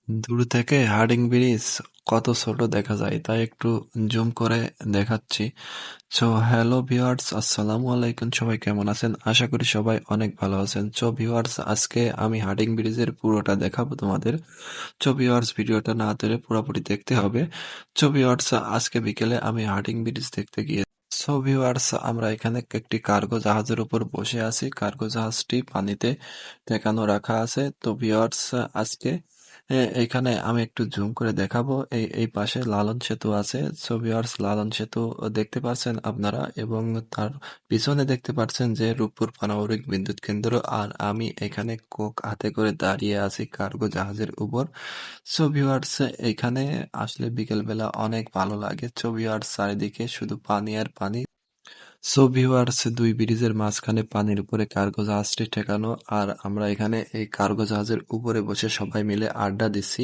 দূর থেকে herding bridge কত ছোট দেখা যায় তাই একটু জুম করে দেখাচ্ছি। হ্যালো ভিউয়ার্স, আসসালামু আলাইকুম। সবাই কেমন আছেন? আশা করি সবাই অনেক ভালো আছেন। ভিউয়ার্স, আজকে আমি হার্ডিং ব্রিজের পুরোটা দেখাবো তোমাদের। ভিউয়ার্স, ভিডিওটা না টেনে পুরোপুরি দেখতে হবে। ভিউয়ার্স, আজকে বিকেলে আমি হার্ডিং ব্রিজ দেখতে গিয়ে ভিউয়ার্স, আমরা এখানে একটি কার্গো জাহাজের উপর বসে আছি। কার্গো জাহাজটি পানিতে ঠেকানো রাখা আছে। ভিউয়ার্স, আজকে এইখানে আমি একটু জুম করে দেখাবো। এই পাশে লালন সেতু আছে। ভিউয়ার্স, লালন সেতু দেখতে পাচ্ছেন আপনারা, এবং তার পিছনে দেখতে পাচ্ছেন যে রূপপুর পারমাণবিক বিদ্যুৎ কেন্দ্র। আর আমি এখানে কোক হাতে করে দাঁড়িয়ে আছি কার্গো জাহাজের উপর। ভিউয়ার্স, এখানে আসলে বিকেলবেলা অনেক ভালো লাগে। ভিউয়ার্স, চারিদিকে শুধু পানি আর পানি। ভিউয়ার্স, দুই ব্রিজের মাঝখানে পানির উপরে কার্গো জাহাজটি ঠেকানো, আর আমরা এখানে এই কার্গো জাহাজের উপরে বসে সবাই মিলে আড্ডা দিচ্ছি।